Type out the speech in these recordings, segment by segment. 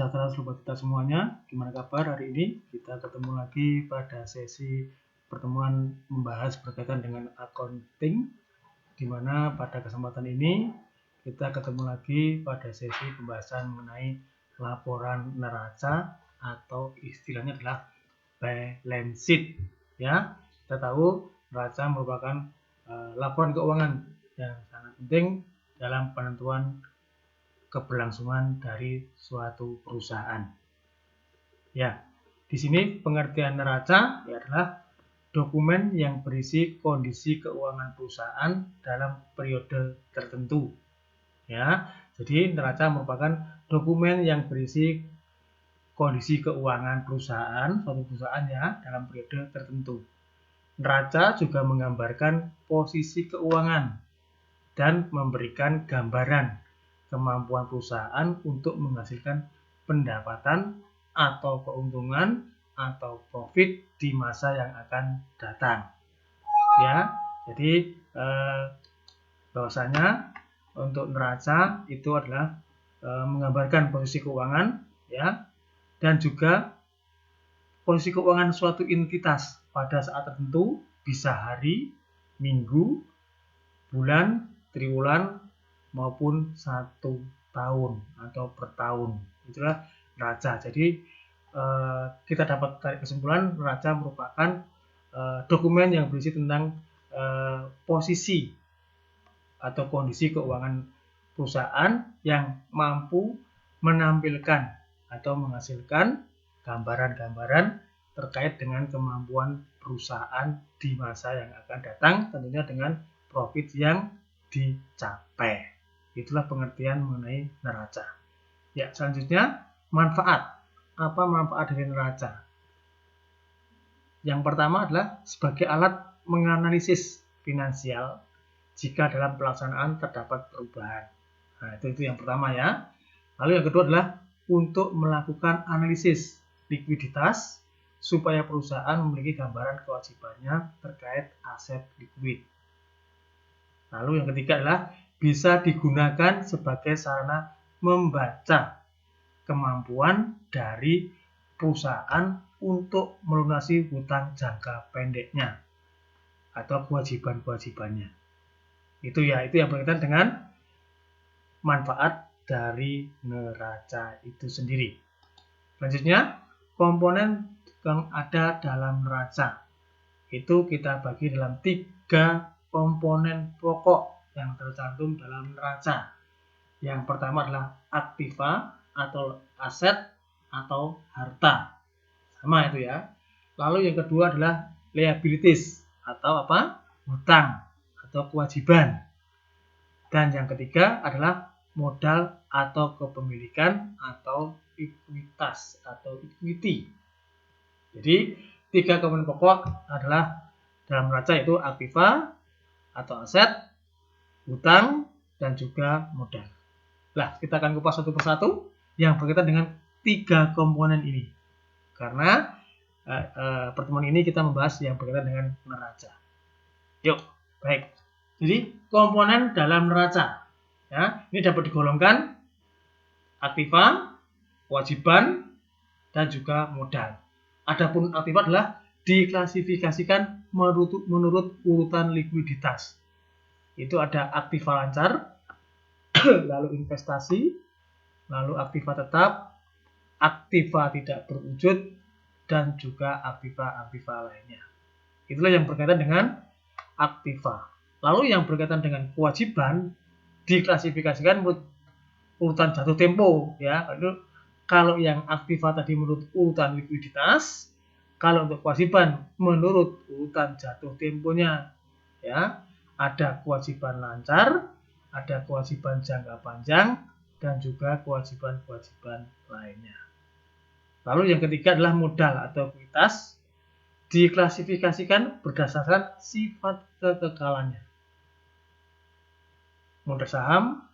sejahtera sobat kita semuanya. Gimana kabar hari ini? Kita ketemu lagi pada sesi pertemuan membahas berkaitan dengan accounting, di mana pada kesempatan ini kita ketemu lagi pada sesi pembahasan mengenai laporan neraca atau istilahnya adalah balance sheet. Ya, kita tahu neraca merupakan laporan keuangan yang sangat penting dalam penentuan keberlangsungan dari suatu perusahaan. Ya, di sini pengertian neraca adalah dokumen yang berisi kondisi keuangan perusahaan dalam periode tertentu. Ya, jadi neraca merupakan dokumen yang berisi kondisi keuangan perusahaan, suatu perusahaan ya, dalam periode tertentu. Neraca juga menggambarkan posisi keuangan dan memberikan gambaran kemampuan perusahaan untuk menghasilkan pendapatan atau keuntungan atau profit di masa yang akan datang. Ya, jadi bahwasanya untuk neraca itu adalah menggambarkan posisi keuangan, ya, dan juga posisi keuangan suatu entitas pada saat tertentu, bisa hari, minggu, bulan, triwulan, maupun 1 tahun atau per tahun. Itulah neraca. Jadi kita dapat tarik kesimpulan neraca merupakan dokumen yang berisi tentang posisi atau kondisi keuangan perusahaan yang mampu menampilkan atau menghasilkan gambaran-gambaran terkait dengan kemampuan perusahaan di masa yang akan datang, tentunya dengan profit yang dicapai. Itulah pengertian mengenai neraca. Ya, selanjutnya manfaat. Apa manfaat dari neraca? Yang pertama adalah sebagai alat menganalisis finansial jika dalam pelaksanaan terdapat perubahan. Nah, itu yang pertama ya. Lalu yang kedua adalah untuk melakukan analisis likuiditas supaya perusahaan memiliki gambaran kewajibannya terkait aset likuid. Lalu yang ketiga adalah bisa digunakan sebagai sarana membaca kemampuan dari perusahaan untuk melunasi hutang jangka pendeknya atau kewajiban-kewajibannya. Itu yang berkaitan dengan manfaat dari neraca itu sendiri. Selanjutnya, komponen yang ada dalam neraca itu kita bagi dalam 3 komponen pokok yang tercantum dalam neraca. Yang pertama adalah aktiva atau aset atau harta. Sama itu ya. Lalu yang kedua adalah liabilities atau apa? Hutang atau kewajiban. Dan yang ketiga adalah modal atau kepemilikan atau ekuitas atau equity. Jadi 3 komponen pokok adalah dalam neraca itu aktiva atau aset, hutang, dan juga modal. Nah, kita akan kupas satu persatu yang berkaitan dengan 3 komponen ini. Karena pertemuan ini kita membahas yang berkaitan dengan neraca. Yuk, baik. Jadi, komponen dalam neraca. Ya, ini dapat digolongkan aktiva, kewajiban, dan juga modal. Adapun aktiva adalah diklasifikasikan menurut urutan likuiditas. Itu ada aktiva lancar, lalu investasi, lalu aktiva tetap, aktiva tidak berwujud, dan juga aktiva lainnya. Itulah yang berkaitan dengan aktiva. Lalu yang berkaitan dengan kewajiban diklasifikasikan menurut urutan jatuh tempo, ya. Kalau yang aktiva tadi menurut urutan likuiditas, kalau untuk kewajiban menurut urutan jatuh temponya, ya. Ada kewajiban lancar, ada kewajiban jangka panjang, dan juga kewajiban-kewajiban lainnya. Lalu yang ketiga adalah modal atau ekuitas, diklasifikasikan berdasarkan sifat kekekalannya. Modal saham,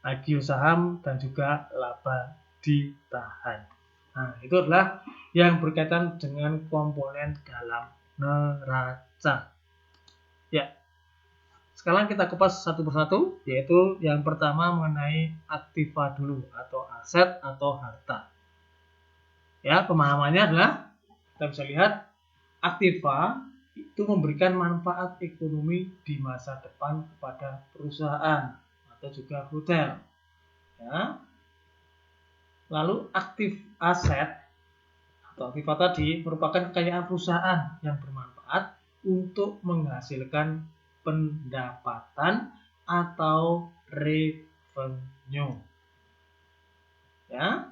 IQ saham, dan juga laba ditahan. Nah, itu adalah yang berkaitan dengan komponen dalam neraca. Ya, sekarang kita kupas satu persatu, yaitu yang pertama mengenai aktiva dulu, atau aset atau harta. Ya, pemahamannya adalah kita bisa lihat aktiva itu memberikan manfaat ekonomi di masa depan kepada perusahaan atau juga hotel. Ya. Lalu aktif aset atau aktiva tadi merupakan kekayaan perusahaan yang bermanfaat untuk menghasilkan pendapatan atau revenue. Ya.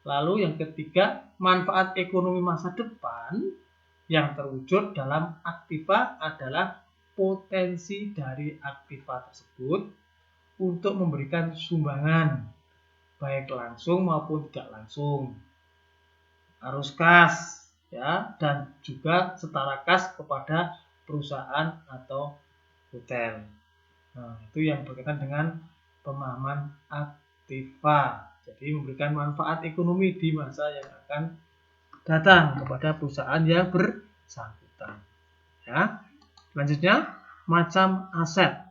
Lalu yang ketiga, manfaat ekonomi masa depan yang terwujud dalam aktiva adalah potensi dari aktiva tersebut untuk memberikan sumbangan baik langsung maupun tidak langsung, arus kas, ya, dan juga setara kas kepada perusahaan atau hotel. Nah, itu yang berkaitan dengan pemahaman aktiva. Jadi memberikan manfaat ekonomi di masa yang akan datang kepada perusahaan yang bersangkutan. Ya. Selanjutnya, macam aset.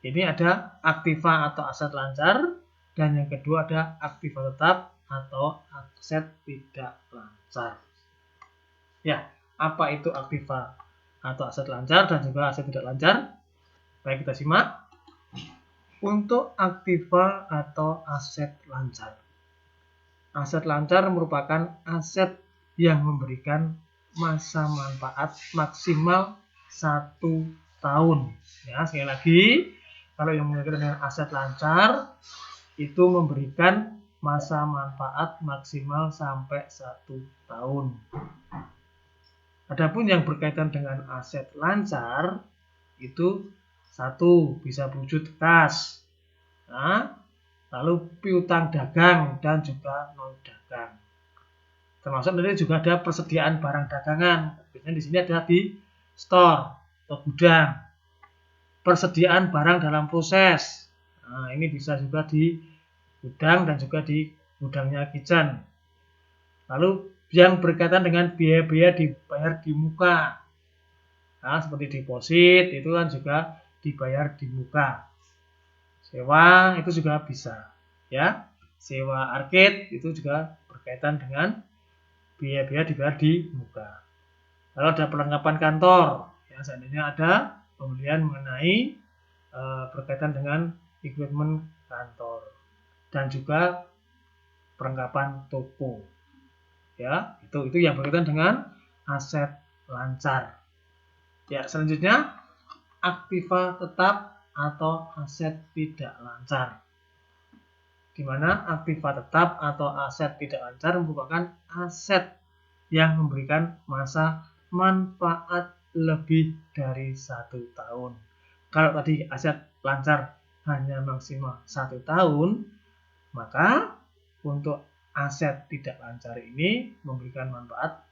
Ini ada aktiva atau aset lancar, dan yang kedua ada aktiva tetap atau aset tidak lancar. Ya, apa itu aktiva atau aset lancar dan juga aset tidak lancar? Baik, kita simak. Untuk aktiva atau aset lancar. Aset lancar merupakan aset yang memberikan masa manfaat maksimal 1 tahun. Ya, sekali lagi, kalau yang berkaitan dengan aset lancar itu memberikan masa manfaat maksimal sampai 1 tahun. Adapun yang berkaitan dengan aset lancar itu 1. Bisa berwujud kas, nah, lalu piutang dagang dan juga non dagang. Termasuk nanti juga ada persediaan barang dagangan. Biasanya di sini ada di store atau gudang. Persediaan barang dalam proses. Nah, ini bisa juga di gudang dan juga di gudangnya kitchen. Lalu yang berkaitan dengan biaya-biaya dibayar di muka. Nah, seperti deposit itu kan juga dibayar di muka. Sewa itu juga bisa, ya. Sewa arcade itu juga berkaitan dengan biaya-biaya dibayar di muka. Lalu ada perlengkapan kantor, ya, seandainya ada pembelian mengenai berkaitan dengan equipment kantor dan juga perlengkapan toko, ya. Itu yang berkaitan dengan aset lancar. Ya, selanjutnya aktiva tetap atau aset tidak lancar. Di mana aktiva tetap atau aset tidak lancar merupakan aset yang memberikan masa manfaat lebih dari 1 tahun. Kalau tadi aset lancar hanya maksimal 1 tahun, maka untuk aset tidak lancar ini memberikan manfaat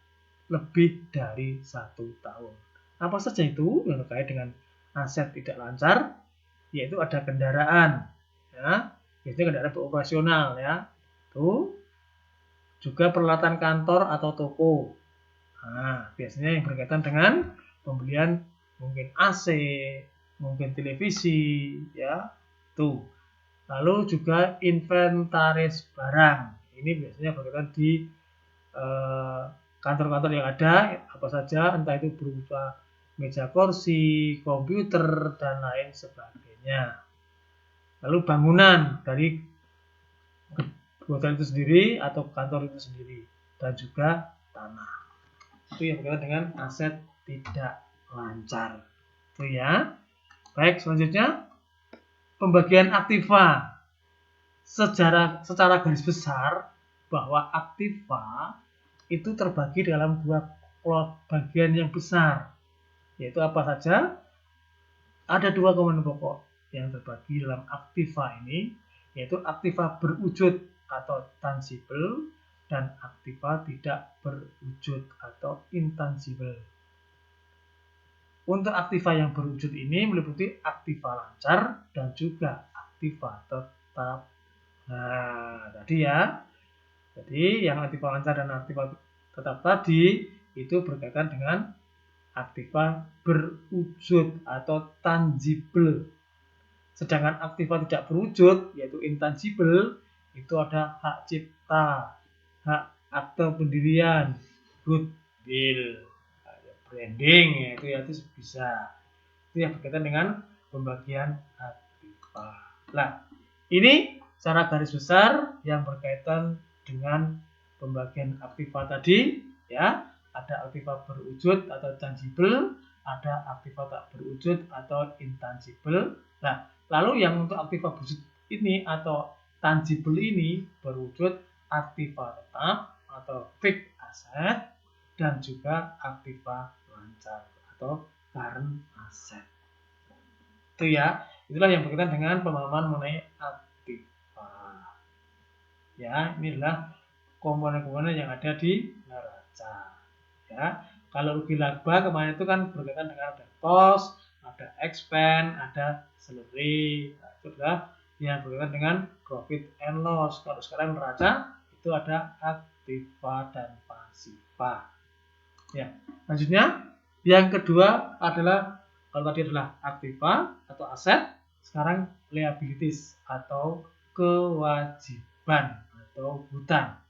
lebih dari 1 tahun. Apa saja itu yang terkait dengan aset tidak lancar? Yaitu ada kendaraan, ya, biasanya kendaraan beroperasional, ya, itu juga peralatan kantor atau toko. Nah, biasanya yang berkaitan dengan pembelian mungkin AC, mungkin televisi, ya, tuh. Lalu juga inventaris barang. Ini biasanya berkaitan di kantor-kantor yang ada, apa saja, entah itu berupa meja kursi, komputer, dan lain sebagainya. Lalu bangunan dari hotel itu sendiri atau kantor itu sendiri, dan juga tanah. Itu yang berkaitan dengan aset tidak lancar. Itu ya. Baik, selanjutnya pembagian aktiva. Secara garis besar bahwa aktiva itu terbagi dalam 2 bagian yang besar. Yaitu apa saja? Ada 2 komponen pokok yang terbagi dalam aktiva ini, yaitu aktiva berwujud atau tangible dan aktiva tidak berwujud atau intangible. Untuk aktiva yang berwujud ini meliputi aktiva lancar dan juga aktiva tetap. Nah, tadi ya. Jadi yang aktiva lancar dan aktiva tetap tadi itu berkaitan dengan aktiva berwujud atau tangible. Sedangkan aktiva tidak berwujud yaitu intangible itu ada hak cipta, hak akte pendirian, goodwill, branding, ya itu bisa. Itu yang berkaitan dengan pembagian aktiva. Nah, ini secara garis besar yang berkaitan dengan pembagian aktiva tadi, ya. Ada aktiva berwujud atau tangible, ada aktiva tak berwujud atau intangible. Nah, lalu yang untuk aktiva berwujud ini atau tangible ini berwujud aktiva tetap atau fixed asset dan juga aktiva lancar atau current asset. Itu ya, itulah yang berkaitan dengan pemahaman mengenai aktiva. Ya, ini adalah komponen-komponen yang ada di neraca. Ya, kalau rugi laba kemarin itu kan berkaitan dengan ada cost, ada expense, ada salary. Nah, itu adalah yang berkaitan dengan profit and loss. Kalau sekarang neraca itu ada aktiva dan pasiva. Ya, selanjutnya yang kedua adalah kalau tadi adalah aktiva atau aset, sekarang liabilities atau kewajiban atau hutang.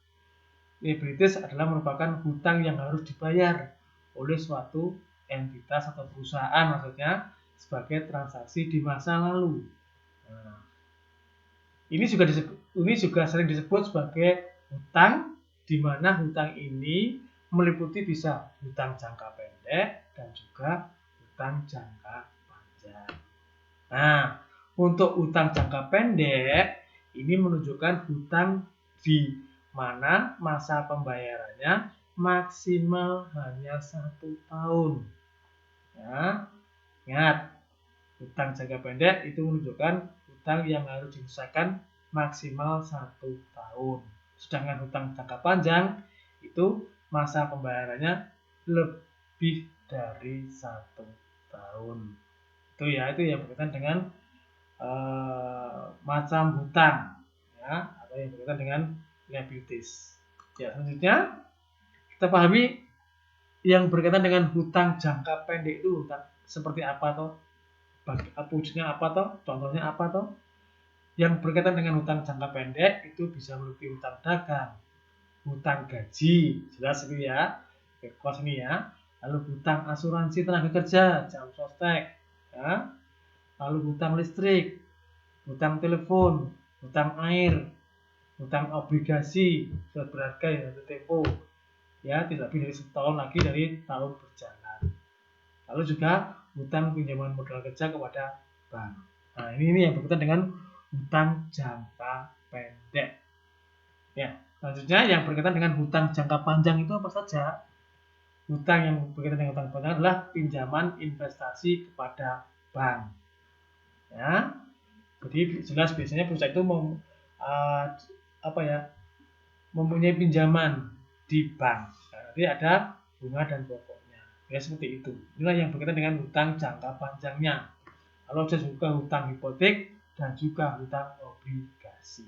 Liabilities adalah merupakan hutang yang harus dibayar oleh suatu entitas atau perusahaan maksudnya sebagai transaksi di masa lalu. Nah, ini juga sering disebut sebagai hutang, di mana hutang ini meliputi bisa hutang jangka pendek dan juga hutang jangka panjang. Nah, untuk hutang jangka pendek ini menunjukkan hutang di mana masa pembayarannya maksimal hanya 1 tahun. Ya, ingat, hutang jangka pendek itu menunjukkan hutang yang harus diselesaikan maksimal 1 tahun. Sedangkan hutang jangka panjang itu masa pembayarannya lebih dari 1 tahun. Itu yang berkaitan dengan macam hutang, ya, atau yang berkaitan dengan liabilities. Ya, selanjutnya kita pahami yang berkaitan dengan hutang jangka pendek itu hutang seperti apa toh? Wujudnya apa toh? Contohnya apa toh? Yang berkaitan dengan hutang jangka pendek itu bisa meliputi hutang dagang, hutang gaji, jelas ini ya, kos ini ya. Lalu hutang asuransi tenaga kerja, jam sostek, ya. Lalu hutang listrik, hutang telepon, hutang air, hutang obligasi surat berharga yang jatuh tempo, ya tidak lebih dari setahun lagi dari tahun berjalan. Lalu juga hutang pinjaman modal kerja kepada bank. Nah, ini yang berkaitan dengan hutang jangka pendek. Ya, selanjutnya yang berkaitan dengan hutang jangka panjang itu apa saja? Hutang yang berkaitan dengan hutang panjang adalah pinjaman investasi kepada bank. Ya, jadi jelas biasanya perusahaan itu mempunyai pinjaman di bank. Jadi ada bunga dan pokoknya. Ya seperti itu. Inilah yang berkaitan dengan hutang jangka panjangnya. Lalu ada juga hutang hipotek dan juga hutang obligasi.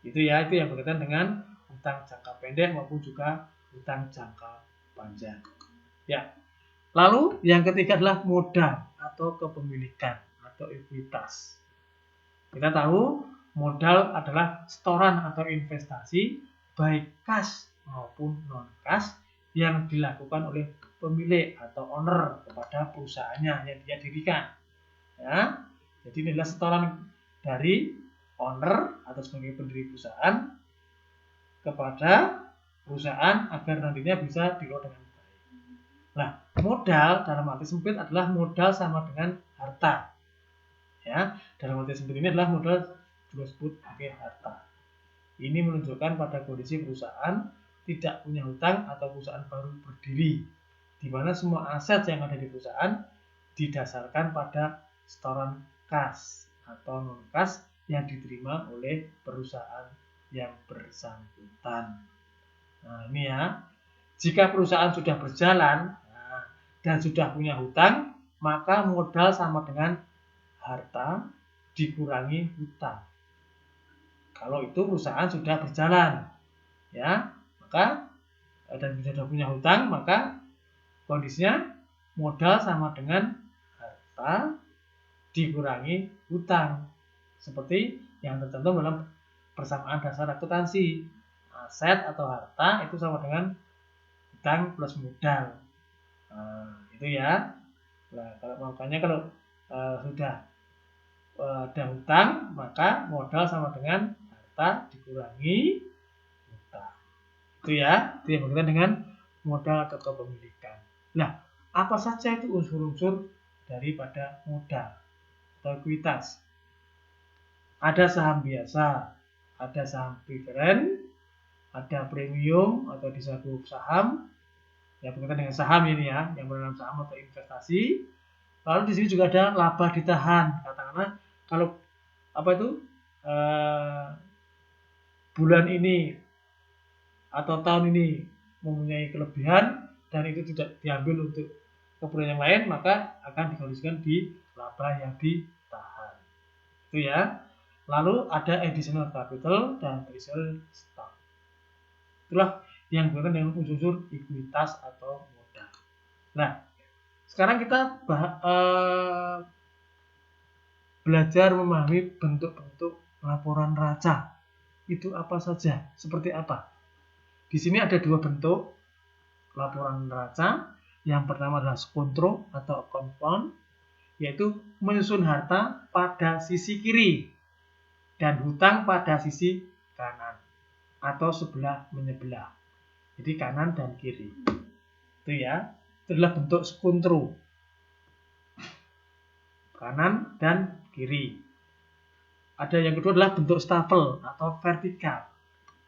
Itu yang berkaitan dengan hutang jangka pendek maupun juga hutang jangka panjang. Ya. Lalu yang ketiga adalah modal atau kepemilikan atau ekuitas. Kita tahu modal adalah setoran atau investasi baik kas maupun non kas yang dilakukan oleh pemilik atau owner kepada perusahaannya yang dia dirikan. Ya, jadi ini adalah setoran dari owner atau sebagai pendiri perusahaan kepada perusahaan agar nantinya bisa dikelola dengan baik. Nah, modal dalam arti sempit adalah modal sama dengan harta. Ya, dalam arti sempit ini adalah modal juga disebut sebagai harta. Ini menunjukkan pada kondisi perusahaan tidak punya hutang atau perusahaan baru berdiri, di mana semua aset yang ada di perusahaan didasarkan pada setoran kas atau non kas yang diterima oleh perusahaan yang bersangkutan. Nah, ini ya. Jika perusahaan sudah berjalan dan sudah punya hutang, maka modal sama dengan harta dikurangi hutang. Kalau itu perusahaan sudah berjalan, ya, maka dan sudah punya hutang, maka kondisinya modal sama dengan harta dikurangi hutang, seperti yang tertentu dalam persamaan dasar akuntansi. aset atau harta itu sama dengan hutang plus modal. Nah, itu ya. Nah, makanya kalau sudah ada hutang, maka modal sama dengan harta dikurangi hutang. Itu ya, itu yang berkaitan dengan modal atau kepemilikan. Nah, apa saja itu unsur-unsur daripada modal atau ekuitas? Ada saham biasa, ada saham preferen, ada premium atau disebut saham, yang berkaitan dengan saham ini ya, yang berdalam saham atau investasi. Lalu di sini juga ada laba ditahan. Katakanlah kalau apa itu bulan ini atau tahun ini mempunyai kelebihan dan itu tidak diambil untuk keperluan yang lain, maka akan dikondisikan di laba yang ditahan. Itu ya. Lalu ada additional capital dan treasury stock. Itulah yang berkaitan dengan unsur ekuitas atau modal. Nah, sekarang kita belajar memahami bentuk-bentuk laporan neraca. Itu apa saja? Seperti apa? Di sini ada dua bentuk laporan neraca. Yang pertama adalah skontro atau account fund, yaitu menyusun harta pada sisi kiri dan hutang pada sisi kanan atau sebelah menyebelah. Jadi kanan dan kiri. Itu ya. Itu adalah bentuk skontro. Kanan dan kiri. Ada yang kedua adalah bentuk stafel atau vertikal,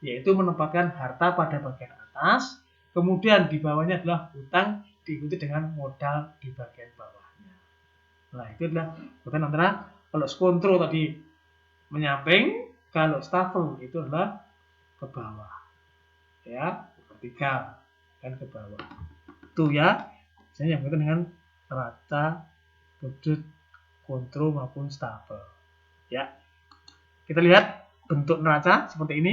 yaitu menempatkan harta pada bagian atas, kemudian di bawahnya adalah hutang diikuti dengan modal di bagian bawahnya. Nah, itu adalah bukan antara kalau skontro tadi menyamping, kalau stafel itu adalah ke bawah. Ya, vertikal dan ke bawah. Itu ya, yang berkaitan dengan neraca, sudut, kontro maupun stafel. Ya. Kita lihat bentuk neraca seperti ini.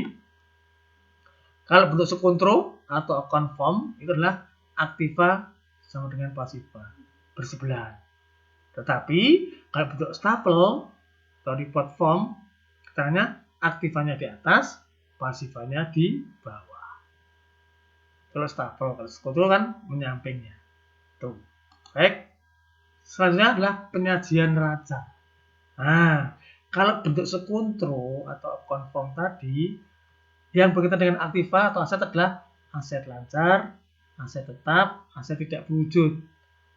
Kalau bentuk skontro atau account form itu adalah aktiva sama dengan pasiva bersebelahan. Tetapi kalau bentuk stafel atau report form, katanya aktivanya di atas, pasifanya di bawah. Kalau stafel, kalau skontro kan menyampingnya. Tuh. Baik. Selanjutnya adalah penyajian neraca. Nah, kalau bentuk skontro atau account form tadi, yang berkaitan dengan aktiva atau aset adalah aset lancar, aset tetap, aset tidak berwujud.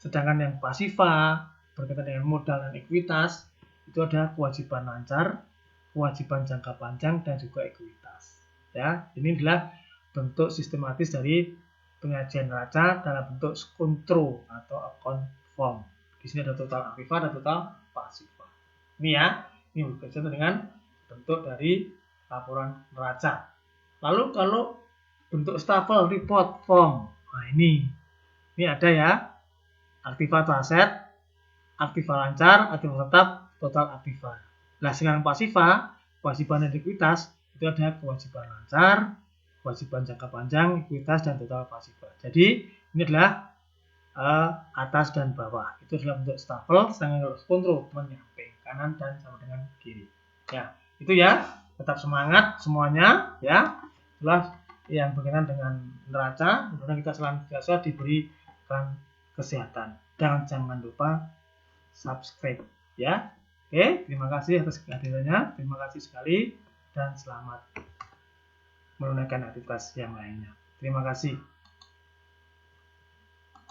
Sedangkan yang pasiva berkaitan dengan modal dan ekuitas itu ada kewajiban lancar, kewajiban jangka panjang dan juga ekuitas. Ya, ini adalah bentuk sistematis dari penyajian neraca dalam bentuk skontro atau account form. Di sini ada total aktiva dan total pasiva. Ini ya, ini berkaitan dengan bentuk dari laporan neraca. Lalu kalau bentuk stafel report form, nah ini ada ya, aktiva atau aset, aktiva lancar, aktiva tetap, total aktiva. Nah, sekarang pasiva, kewajiban dan ekuitas itu ada kewajiban lancar, kewajiban jangka panjang, ekuitas dan total pasiva. Jadi ini adalah atas dan bawah. Itu adalah bentuk stafel, sedangkan kalau skontro menyamping kanan dan sama dengan kiri. Ya, itu ya. Tetap semangat semuanya ya. Itulah yang berkaitan dengan neraca. Kemudian kita selanjutnya diberikan kesehatan. Dan jangan lupa subscribe ya. Oke, terima kasih atas kehadirannya. Terima kasih sekali dan selamat menunaikan aktivitas yang lainnya. Terima kasih.